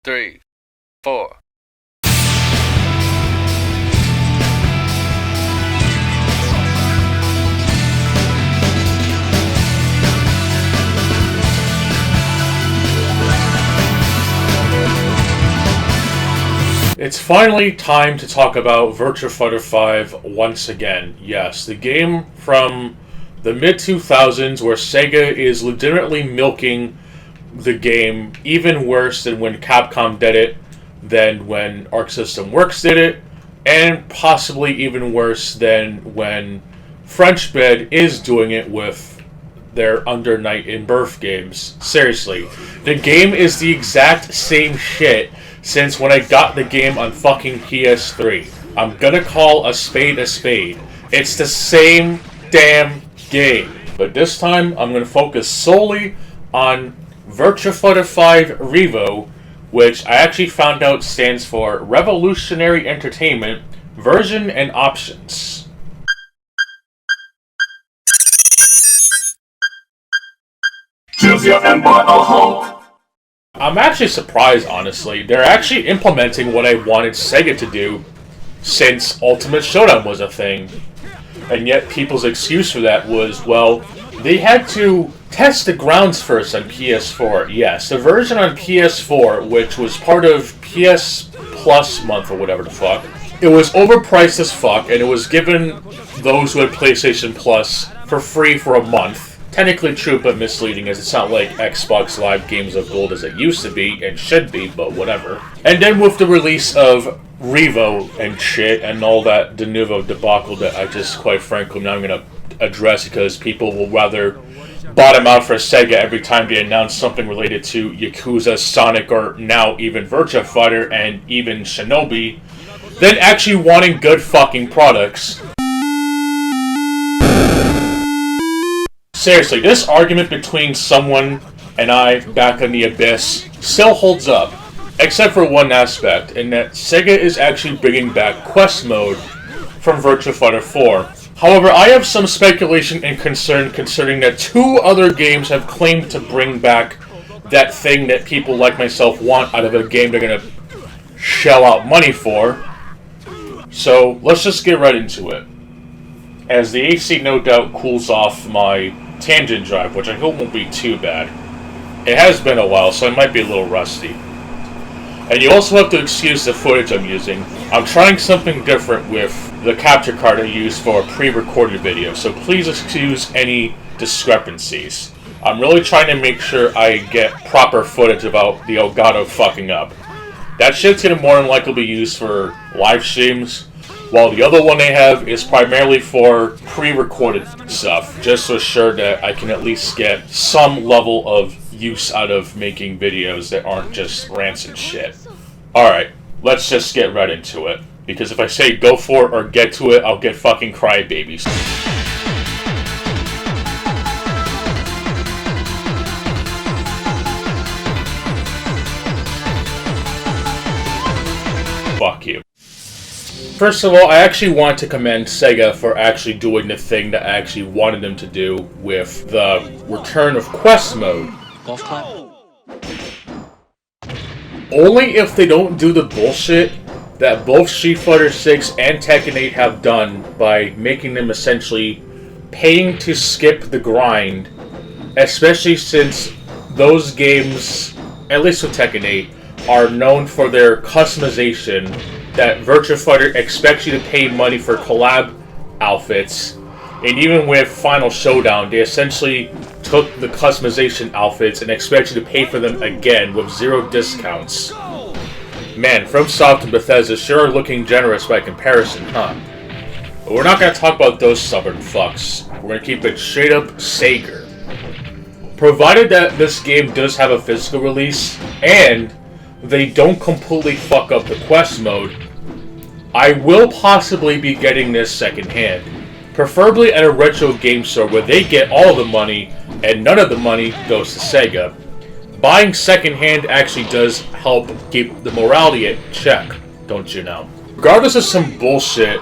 3, 4. It's finally time to talk about Virtua Fighter 5 once again. Yes, the game from the mid-2000s where SEGA is legitimately milking the game even worse than when Capcom did it, than when Arc System Works did it, and possibly even worse than when French Bed is doing it with their Under Night in Birth games. Seriously, the game is the exact same shit since when I got the game on fucking PS3. I'm gonna call a spade a spade. It's the same damn game. But this time, I'm gonna focus solely on Virtua Fighter 5 Revo, which I actually found out stands for Revolutionary Entertainment, Version and Options. Choose your immortal hope. I'm actually surprised, honestly. They're actually implementing what I wanted SEGA to do since Ultimate Showdown was a thing. And yet people's excuse for that was, well, they had to test the grounds first on PS4. Yes, the version on PS4, which was part of PS Plus month or whatever the fuck, it was overpriced as fuck, and it was given those who had PlayStation Plus for free for a month. Technically true, but misleading, as it's not like Xbox Live Games of Gold as it used to be, and should be, but whatever. And then with the release of Revo and shit, and all that de novo debacle that I just, quite frankly, I'm not going to address because people will rather bottom out for SEGA every time they announce something related to Yakuza, Sonic, or now even Virtua Fighter, and even Shinobi, than actually wanting good fucking products. Seriously, this argument between someone and I back in the abyss still holds up, except for one aspect, in that SEGA is actually bringing back Quest Mode from Virtua Fighter 4. However, I have some speculation and concern considering that two other games have claimed to bring back that thing that people like myself want out of a game they're going to shell out money for. So, let's just get right into it. As the AC no doubt cools off my tangent drive, which I hope won't be too bad. It has been a while, so I might be a little rusty. And you also have to excuse the footage I'm using. I'm trying something different with the capture card I use for a pre-recorded video, so please excuse any discrepancies. I'm really trying to make sure I get proper footage about the Elgato fucking up. That shit's gonna more than likely be used for live streams, while the other one they have is primarily for pre-recorded stuff, just to assure that I can at least get some level of use out of making videos that aren't just rants and shit. Alright, let's just get right into it, because if I say go for it or get to it, I'll get fucking crybabies. Fuck you. First of all, I actually want to commend SEGA for actually doing the thing that I actually wanted them to do with the return of Quest Mode. Only if they don't do the bullshit that both Street Fighter 6 and Tekken 8 have done by making them essentially paying to skip the grind, especially since those games, at least with Tekken 8, are known for their customization, that Virtua Fighter expects you to pay money for collab outfits, and even with Final Showdown, they essentially took the customization outfits and expect you to pay for them again with zero discounts. Man, FromSoft and Bethesda sure are looking generous by comparison, huh? But we're not going to talk about those stubborn fucks. We're going to keep it straight up Sega. Provided that this game does have a physical release, and they don't completely fuck up the Quest Mode, I will possibly be getting this secondhand. Preferably at a retro game store where they get all the money and none of the money goes to SEGA. Buying secondhand actually does help keep the morality at check, don't you know? Regardless of some bullshit,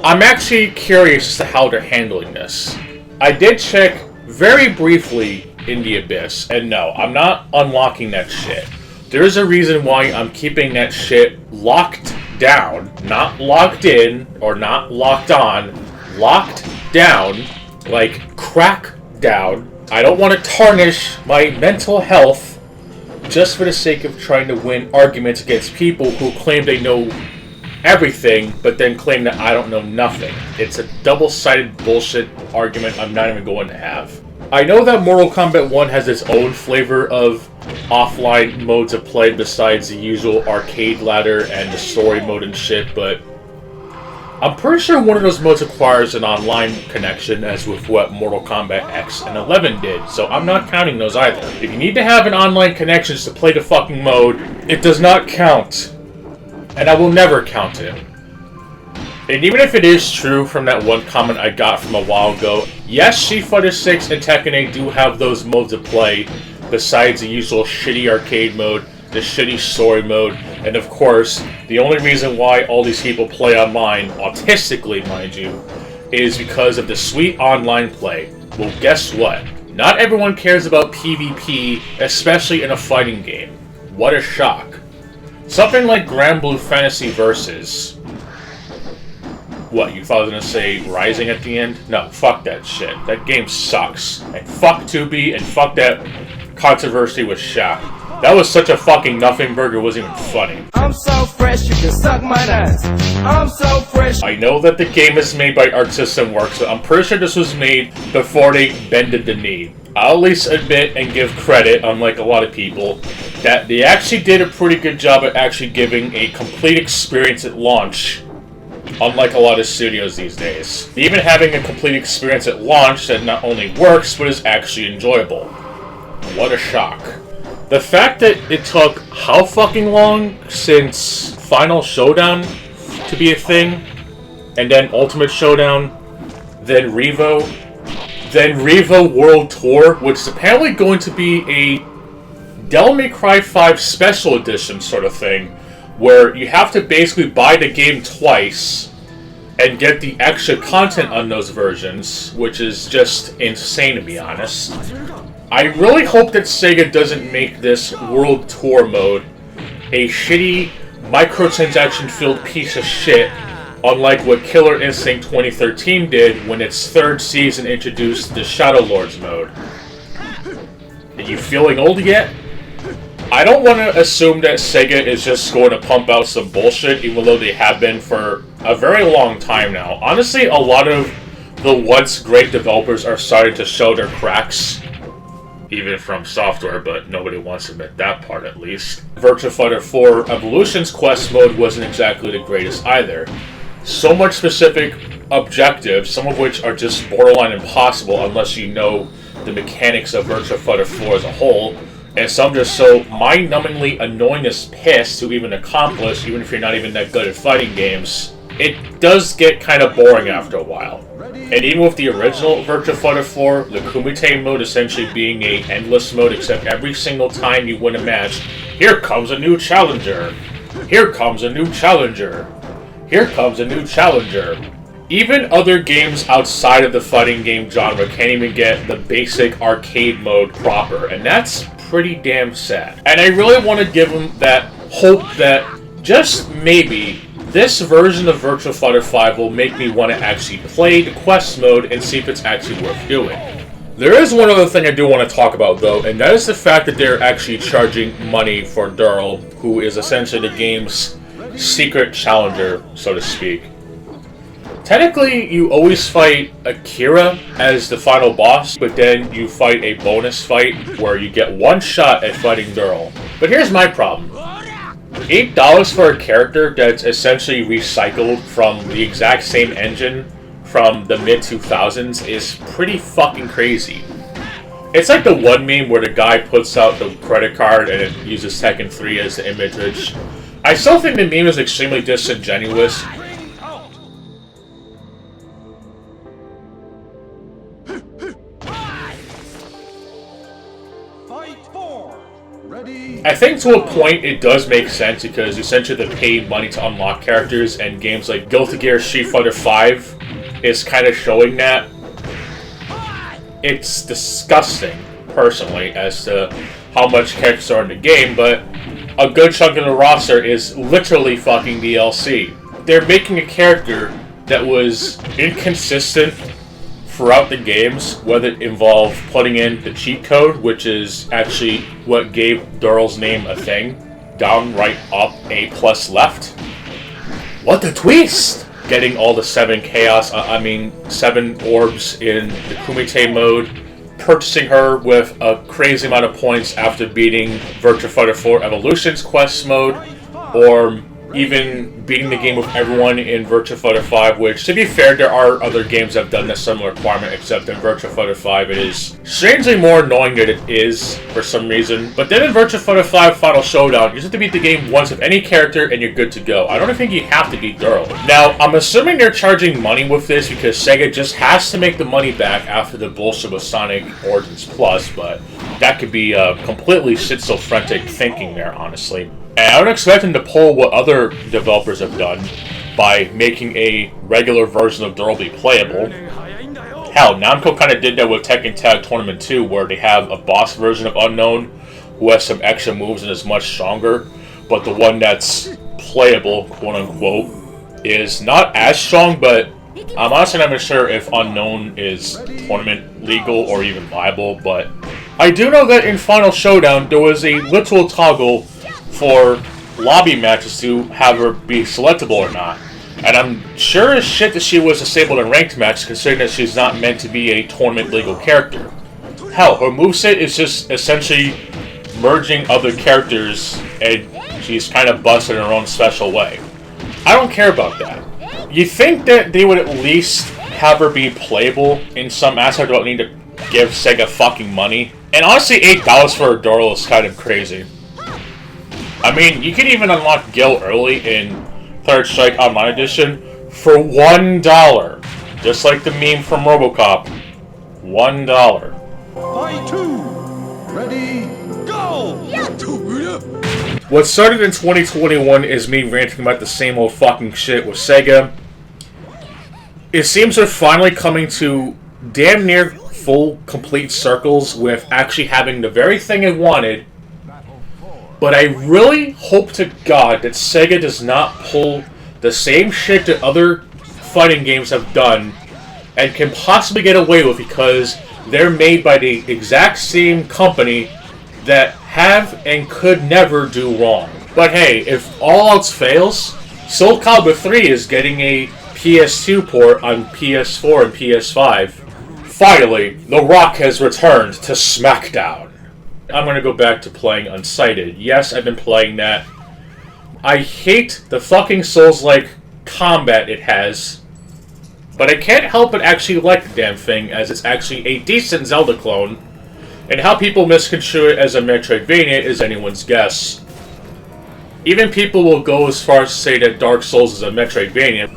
I'm actually curious as to how they're handling this. I did check very briefly in the Abyss, and no, I'm not unlocking that shit. There's a reason why I'm keeping that shit locked down, not locked in or not locked on, locked down, like crack down. I don't want to tarnish my mental health just for the sake of trying to win arguments against people who claim they know everything, but then claim that I don't know nothing. It's a double-sided bullshit argument I'm not even going to have. I know that Mortal Kombat 1 has its own flavor of offline modes of play besides the usual arcade ladder and the story mode and shit, but I'm pretty sure one of those modes requires an online connection, as with what Mortal Kombat X and 11 did, so I'm not counting those either. If you need to have an online connection to play the fucking mode, it does not count. And I will never count it. And even if it is true from that one comment I got from a while ago, yes, Street Fighter 6 and Tekken 8 do have those modes of play, besides the usual shitty arcade mode, the shitty story mode, and of course, the only reason why all these people play online, autistically mind you, is because of the sweet online play. Well, guess what? Not everyone cares about PvP, especially in a fighting game. What a shock. Something like Grand Blue Fantasy Versus. What, you thought I was gonna say Rising at the end? No, fuck that shit. That game sucks. And fuck 2B, and fuck that controversy with Shaq. That was such a fucking nothing burger, it wasn't even funny. I'm so fresh, you can suck my nuts. I'm so fresh. I know that the game is made by Arc System Works, so I'm pretty sure this was made before they bended the knee. I'll at least admit and give credit, unlike a lot of people, that they actually did a pretty good job at actually giving a complete experience at launch, unlike a lot of studios these days. Even having a complete experience at launch that not only works, but is actually enjoyable. What a shock. The fact that it took how fucking long since Final Showdown to be a thing, and then Ultimate Showdown, then Revo World Tour, which is apparently going to be a Devil May Cry 5 Special Edition sort of thing, where you have to basically buy the game twice and get the extra content on those versions, which is just insane to be honest. I really hope that SEGA doesn't make this World Tour mode a shitty, microtransaction-filled piece of shit, unlike what Killer Instinct 2013 did when its third season introduced the Shadow Lords mode. Are you feeling old yet? I don't want to assume that SEGA is just going to pump out some bullshit, even though they have been for a very long time now. Honestly, a lot of the once great developers are starting to show their cracks, even from software, but nobody wants to admit that part at least. Virtua Fighter 4 Evolution's quest mode wasn't exactly the greatest either. So much specific objectives, some of which are just borderline impossible unless you know the mechanics of Virtua Fighter 4 as a whole, and some just so mind-numbingly annoying as piss to even accomplish, even if you're not even that good at fighting games. It does get kind of boring after a while. And even with the original Virtua Fighter 4, the Kumite mode essentially being a endless mode, except every single time you win a match, here comes a new challenger. Here comes a new challenger. Here comes a new challenger. Even other games outside of the fighting game genre can't even get the basic arcade mode proper, and that's pretty damn sad. And I really want to give them that hope that just maybe this version of Virtua Fighter 5 will make me want to actually play the quest mode and see if it's actually worth doing. There is one other thing I do want to talk about though, and that is the fact that they're actually charging money for Durl, who is essentially the game's secret challenger, so to speak. Technically, you always fight Akira as the final boss, but then you fight a bonus fight where you get one shot at fighting Durl. But here's my problem. $8 for a character that's essentially recycled from the exact same engine from the mid-2000s is pretty fucking crazy. It's like the one meme where the guy puts out the credit card and it uses Tekken 3 as the image, which I still think the meme is extremely disingenuous. I think to a point it does make sense because essentially they pay money to unlock characters, and games like Guilty Gear Street Fighter 5 is kind of showing that. It's disgusting, personally, as to how much characters are in the game, but a good chunk of the roster is literally fucking DLC. They're making a character that was inconsistent throughout the games, whether it involved putting in the cheat code, which is actually what gave Durrell's name a thing, down, right, up, A plus left. What a twist! Getting all the 7 orbs in the Kumite mode, purchasing her with a crazy amount of points after beating Virtua Fighter 4 Evolution's quest mode, or even beating the game with everyone in Virtua Fighter 5, which, to be fair, there are other games that have done this similar requirement, except in Virtua Fighter 5 it is strangely more annoying than it is, for some reason. But then in Virtua Fighter 5 Final Showdown, you just have to beat the game once with any character and you're good to go. I don't think you have to beat Durrell. Now, I'm assuming they're charging money with this because Sega just has to make the money back after the bullshit with Sonic Origins Plus, but that could be completely schizophrenic thinking there, honestly. And I would expect them to pull what other developers have done by making a regular version of Durrell be playable. Hell, Namco kind of did that with Tekken Tag Tournament 2, where they have a boss version of Unknown who has some extra moves and is much stronger, but the one that's playable, quote-unquote, is not as strong, but I'm honestly not even sure if Unknown is tournament legal or even viable, but I do know that in Final Showdown there was a literal toggle for lobby matches to have her be selectable or not. And I'm sure as shit that she was disabled in ranked matches, considering that she's not meant to be a tournament legal character. Hell, her moveset is just essentially merging other characters, and she's kind of busted in her own special way. I don't care about that. You think that they would at least have her be playable in some aspect without needing to give Sega fucking money? And honestly, $8 for a Durrell is kind of crazy. I mean, you can even unlock Gil early in Third Strike Online Edition for $1. Just like the meme from RoboCop. $1. Fight 2! Ready, go! What started in 2021 is me ranting about the same old fucking shit with Sega. It seems they're finally coming to damn near full, complete circles with actually having the very thing I wanted. But I really hope to God that Sega does not pull the same shit that other fighting games have done and can possibly get away with because they're made by the exact same company that have and could never do wrong. But hey, if all else fails, Soul Calibur 3 is getting a PS2 port on PS4 and PS5. Finally, The Rock has returned to SmackDown. I'm going to go back to playing Unsighted. Yes, I've been playing that. I hate the fucking Souls-like combat it has, but I can't help but actually like the damn thing, as it's actually a decent Zelda clone, and how people misconstrue it as a Metroidvania is anyone's guess. Even people will go as far as to say that Dark Souls is a Metroidvania.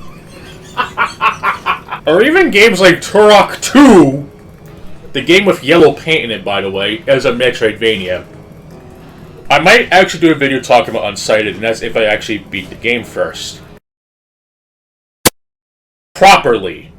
Or even games like Turok 2, the game with yellow paint in it, by the way, is a Metroidvania. I might actually do a video talking about Unsighted, and that's if I actually beat the game first. Properly.